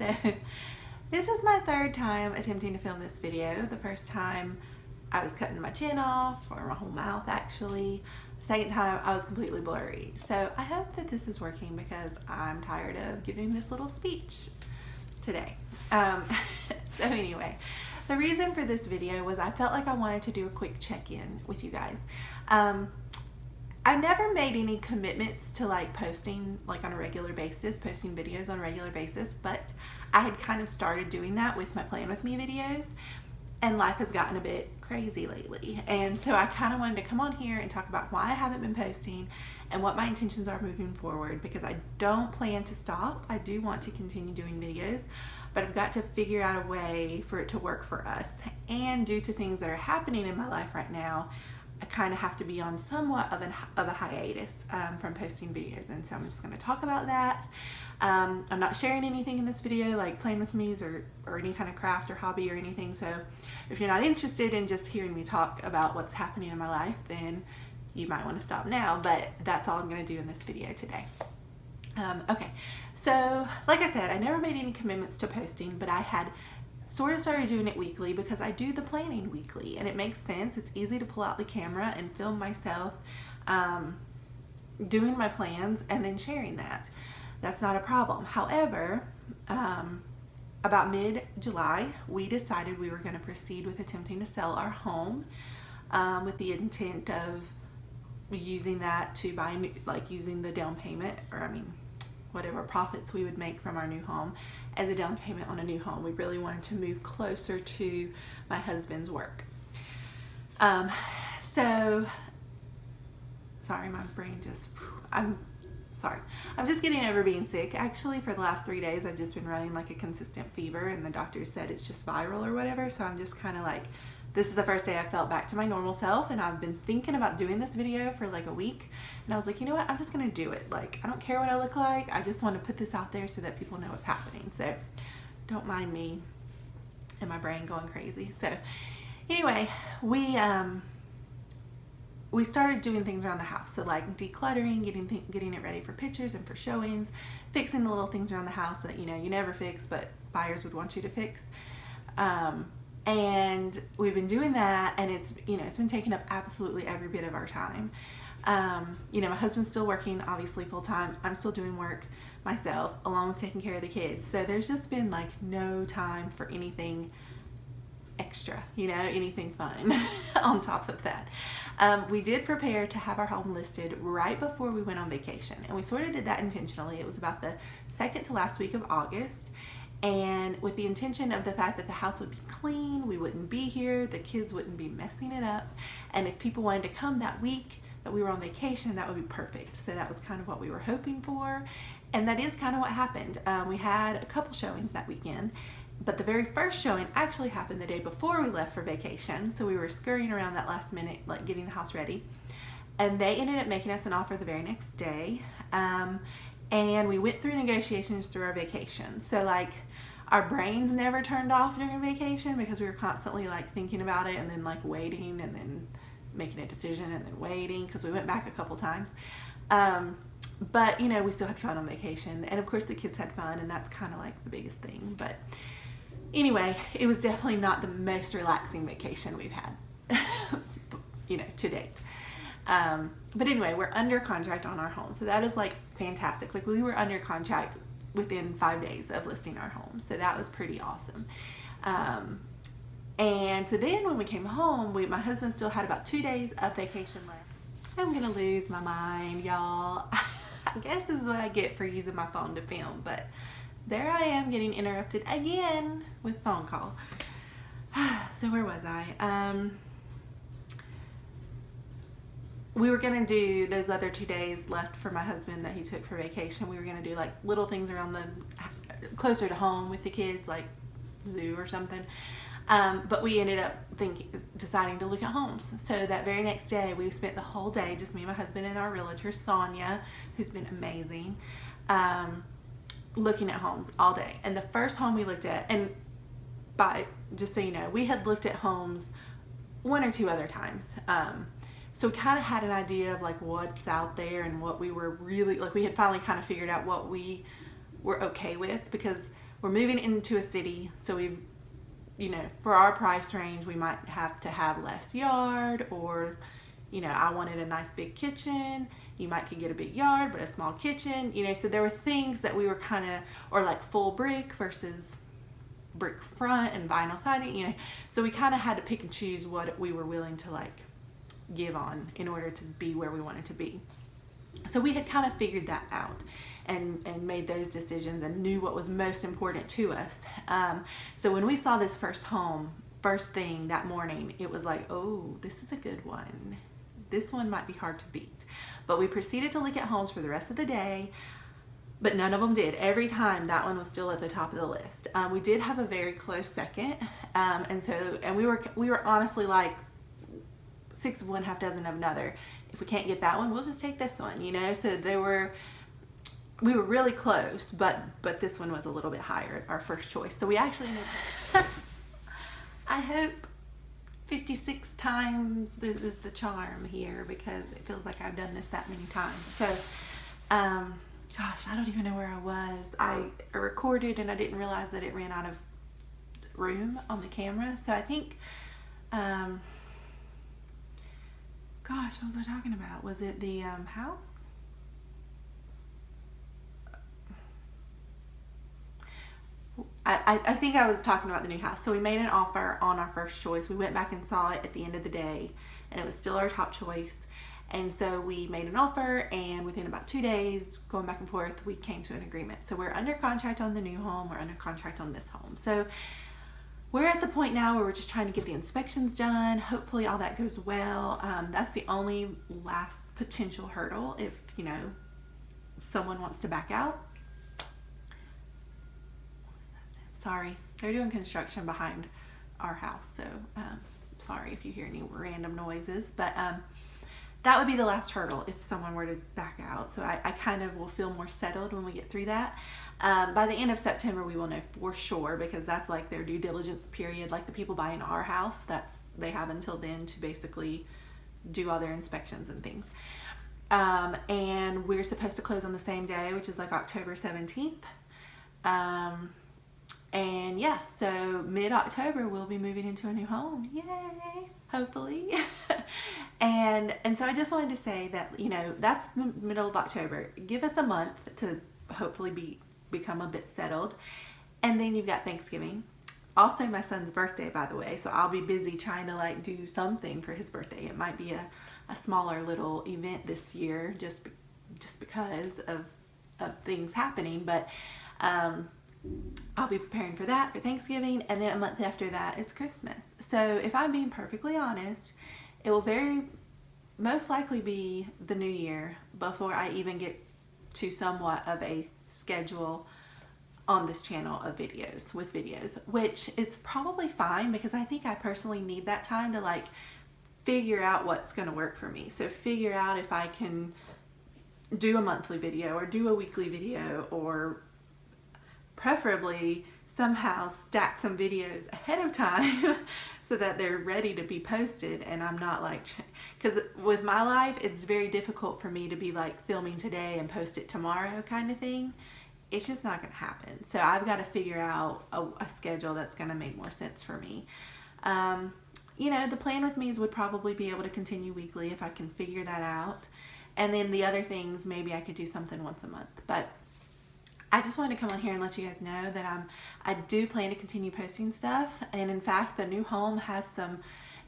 So this is my third time attempting to film this video. The first time I was cutting my chin off, or my whole mouth actually. The second time I was completely blurry. So I hope that this is working because I'm tired of giving this little speech today. So anyway, the reason for this video was I felt like I wanted to do a quick check-in with you guys. I never made any commitments to posting on a regular basis, posting videos on a regular basis, but I had kind of started doing that with my Plan With Me videos, and life has gotten a bit crazy lately. And so I kind of wanted to come on here and talk about why I haven't been posting and what my intentions are moving forward, because I don't plan to stop. I do want to continue doing videos, but I've got to figure out a way for it to work for us. And due to things that are happening in my life right now, I kind of have to be on somewhat of a hiatus from posting videos, and so I'm just going to talk about that. I'm not sharing anything in this video like Plan With Me's or any kind of craft or hobby or anything, so if you're not interested in just hearing me talk about what's happening in my life, then you might want to stop now, but that's all I'm going to do in this video today. Okay, so like I said, I never made any commitments to posting, but I had sort of started doing it weekly because I do the planning weekly and it makes sense. It's easy to pull out the camera and film myself doing my plans and then sharing that. That's not a problem. However, about mid-July, we decided we were going to proceed with attempting to sell our home with the intent of using that to buy new, using the down payment, or whatever profits we would make from our new home as a down payment on a new home. We really wanted to move closer to my husband's work. So, sorry, my brain just, I'm sorry. I'm just getting over being sick. Actually, for the last 3 days, I've just been running a consistent fever, and the doctor said it's just viral or whatever. So I'm just kind of this is the first day I felt back to my normal self, and I've been thinking about doing this video for a week, and I was like, you know what, I'm just gonna do it. I don't care what I look like, I just want to put this out there so that people know what's happening. So don't mind me and my brain going crazy. So anyway, we started doing things around the house. So decluttering, getting it ready for pictures and for showings, fixing the little things around the house that you never fix but buyers would want you to fix. And we've been doing that, and it's been taking up absolutely every bit of our time. My husband's still working, obviously, full-time. I'm still doing work myself, along with taking care of the kids. So there's just been no time for anything extra, anything fun on top of that. We did prepare to have our home listed right before we went on vacation, and we sort of did that intentionally. It was about the second to last week of August. And with the intention of the fact that the house would be clean, we wouldn't be here, the kids wouldn't be messing it up, and if people wanted to come that week that we were on vacation, that would be perfect. So that was kind of what we were hoping for, and that is kind of what happened. We had a couple showings that weekend, but the very first showing actually happened the day before we left for vacation, so we were scurrying around that last minute, getting the house ready, and they ended up making us an offer the very next day. And we went through negotiations through our vacation. So our brains never turned off during vacation because we were constantly thinking about it and then waiting and then making a decision and then waiting, because we went back a couple times. But we still had fun on vacation, and of course the kids had fun, and that's kind of the biggest thing. But anyway, it was definitely not the most relaxing vacation we've had to date. But anyway, we're under contract on our home, so that is fantastic. We were under contract within 5 days of listing our home, so that was pretty awesome. And so then when we came home, my husband still had about 2 days of vacation left. I'm gonna lose my mind, y'all. I guess this is what I get for using my phone to film, but there I am getting interrupted again with phone call. So where was I? We were gonna do those other 2 days left for my husband that he took for vacation. We were gonna do little things around closer to home with the kids, zoo or something. But we ended up deciding to look at homes. So that very next day, we spent the whole day, just me and my husband and our realtor, Sonia, who's been amazing, looking at homes all day. And the first home we looked at, and just so you know, we had looked at homes 1 or 2 other times. So we kind of had an idea of what's out there and what we were really, we had finally kind of figured out what we were okay with, because we're moving into a city, so we've, you know, for our price range, we might have to have less yard, or, you know, I wanted a nice big kitchen. You might could get a big yard, but a small kitchen, you know, so there were things that we were kind of, or like full brick versus brick front and vinyl siding, you know, so we kind of had to pick and choose what we were willing to like give on in order to be where we wanted to be. So we had kind of figured that out and made those decisions and knew what was most important to us. So when we saw this first home, first thing that morning, it was like, oh, this is a good one. This one might be hard to beat. But we proceeded to look at homes for the rest of the day, but none of them did. Every time that one was still at the top of the list. We did have a very close second, and we were honestly like 6 of one, half dozen of another. If we can't get that one, we'll just take this one, you know. So we were really close, but this one was a little bit higher, our first choice. So we actually ended I hope 56 times is the charm here, because it feels like I've done this that many times. So, gosh, I don't even know where I was. I recorded and I didn't realize that it ran out of room on the camera. So I think, gosh, what was I talking about? Was it the house? I think I was talking about the new house. So we made an offer on our first choice. We went back and saw it at the end of the day, and it was still our top choice. And so we made an offer, and within about 2 days, going back and forth, we came to an agreement. So we're under contract on the new home. We're under contract on this home. So we're at the point now where we're just trying to get the inspections done. Hopefully all that goes well. That's the only last potential hurdle if, you know, someone wants to back out. Sorry, they're doing construction behind our house, so sorry if you hear any random noises, but that would be the last hurdle if someone were to back out. So I kind of will feel more settled when we get through that. By the end of September, we will know for sure, because that's like their due diligence period. Like the people buying our house, they have until then to basically do all their inspections and things. And we're supposed to close on the same day, which is like October 17th. And yeah, so mid-October we'll be moving into a new home. Yay! Hopefully. and so I just wanted to say that, you know, that's the middle of October. Give us a month to hopefully become a bit settled. And then you've got Thanksgiving. Also my son's birthday, by the way. So I'll be busy trying to like do something for his birthday. It might be a smaller little event this year just because of things happening. But I'll be preparing for that for Thanksgiving, and then a month after that it's Christmas. So if I'm being perfectly honest, it will very most likely be the new year before I even get to somewhat of a schedule on this channel of videos, which is probably fine, because I think I personally need that time to like figure out what's going to work for me. So figure out if I can do a monthly video or do a weekly video, or preferably somehow stack some videos ahead of time so that they're ready to be posted, and I'm not like, because with my life it's very difficult for me to be like filming today and post it tomorrow kind of thing. It's just not gonna happen. So I've got to figure out a schedule that's gonna make more sense for me. You know, the plan with me is would probably be able to continue weekly if I can figure that out, and then the other things maybe I could do something once a month. But I just wanted to come on here and let you guys know that I do plan to continue posting stuff. And in fact, the new home has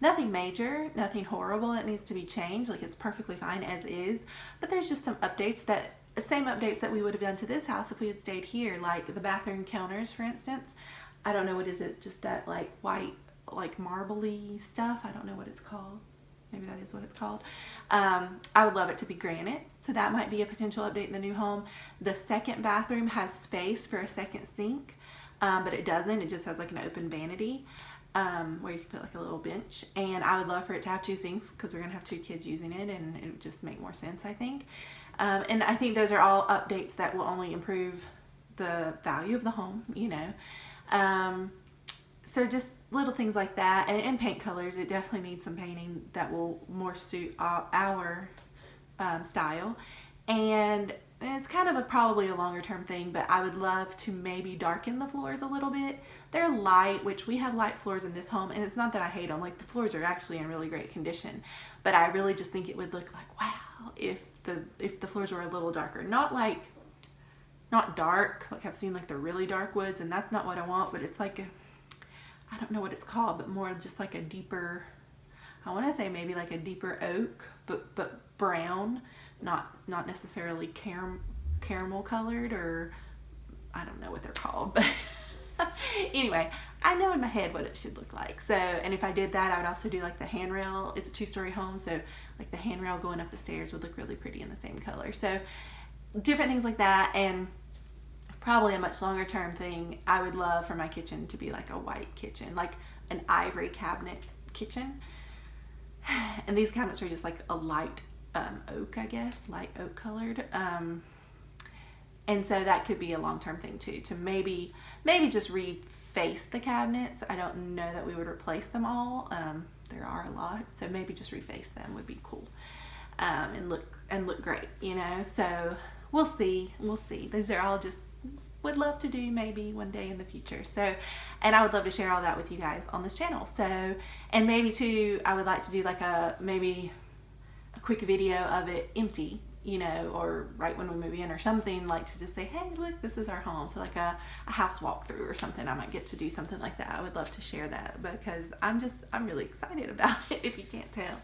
nothing major, nothing horrible that needs to be changed. Like, it's perfectly fine as is. But there's just some updates same updates that we would have done to this house if we had stayed here. Like the bathroom counters, for instance. I don't know, what is it? Just that like white, like marbly stuff. I don't know what it's called. Maybe that is what it's called. I would love it to be granite, so that might be a potential update in the new home. The second bathroom has space for a second sink, but it doesn't. It just has like an open vanity where you can put like a little bench. And I would love for it to have 2 sinks, because we're going to have 2 kids using it, and it would just make more sense, I think. And I think those are all updates that will only improve the value of the home, you know. So just little things like that, and paint colors. It definitely needs some painting that will more suit our style. And and it's kind of probably a longer term thing, but I would love to maybe darken the floors a little bit. They're light, which we have light floors in this home, and it's not that I hate them. Like, the floors are actually in really great condition, but I really just think it would look like, wow, if the floors were a little darker. Not dark, like I've seen like the really dark woods, and that's not what I want, but it's like I don't know what it's called, but more just like a deeper, I want to say maybe like a deeper oak, but brown, not necessarily caramel colored, or I don't know what they're called, but anyway, I know in my head what it should look like. So, and if I did that, I would also do like the handrail. It's a 2-story home, so like the handrail going up the stairs would look really pretty in the same color. So different things like that. And probably a much longer term thing, I would love for my kitchen to be like a white kitchen, like an ivory cabinet kitchen. And these cabinets are just like a light oak, I guess, light oak colored. And so that could be a long-term thing too, to maybe just reface the cabinets. I don't know that we would replace them all. There are a lot, so maybe just reface them would be cool, and look great, you know. So we'll see. These are all just would love to do maybe one day in the future. So, and I would love to share all that with you guys on this channel. So, and maybe too, I would like to do like maybe a quick video of it empty, you know, or right when we move in or something, like to just say, hey, look, this is our home. So like a house walkthrough or something. I might get to do something like that. I would love to share that, because I'm really excited about it, if you can't tell.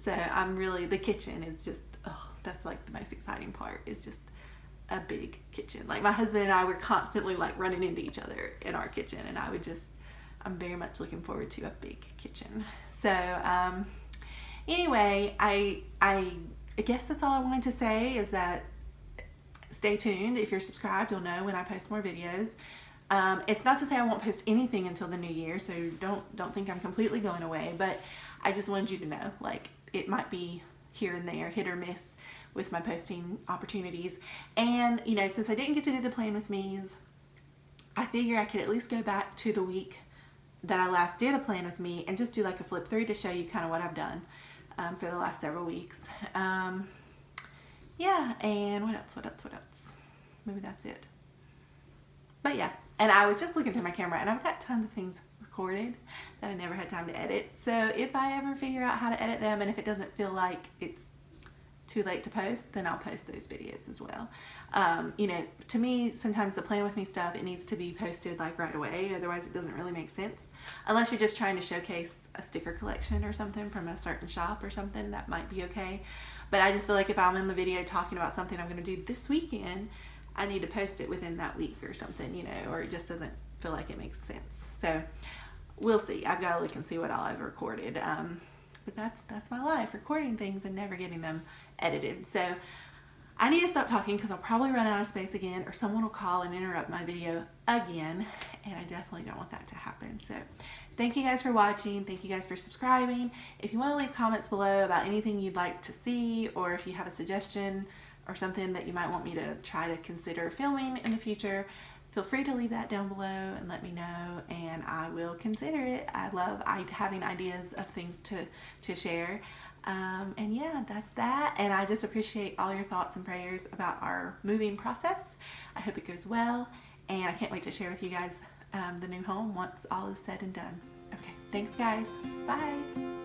So the kitchen is just, oh, that's like the most exciting part, is just a big kitchen. Like, my husband and I were constantly like running into each other in our kitchen, and I'm very much looking forward to a big kitchen. So anyway, I guess that's all I wanted to say, is that stay tuned. If you're subscribed, you'll know when I post more videos. It's not to say I won't post anything until the new year, so don't think I'm completely going away, but I just wanted you to know, like, it might be here and there, hit or miss with my posting opportunities. And, you know, since I didn't get to do the plan with me's, I figure I could at least go back to the week that I last did a plan with me and just do like a flip through to show you kind of what I've done for the last several weeks. Yeah, and what else? Maybe that's it. But yeah, and I was just looking through my camera, and I've got tons of things recorded that I never had time to edit. So if I ever figure out how to edit them, and if it doesn't feel like it's too late to post, then I'll post those videos as well. You know, to me, sometimes the plan with me stuff, it needs to be posted like right away, otherwise it doesn't really make sense. Unless you're just trying to showcase a sticker collection or something from a certain shop or something, that might be okay. But I just feel like if I'm in the video talking about something I'm going to do this weekend, I need to post it within that week or something, you know, or it just doesn't feel like it makes sense. So we'll see. I've got to look and see what all I've recorded. But that's my life, recording things and never getting them edited. So I need to stop talking, because I'll probably run out of space again, or someone will call and interrupt my video again, and I definitely don't want that to happen. So thank you guys for watching. Thank you guys for subscribing. If you want to leave comments below about anything you'd like to see, or if you have a suggestion or something that you might want me to try to consider filming in the future, feel free to leave that down below and let me know, and I will consider it. I love having ideas of things to share. And yeah, that's that. And I just appreciate all your thoughts and prayers about our moving process. I hope it goes well, and I can't wait to share with you guys the new home once all is said and done. Okay, thanks guys. Bye.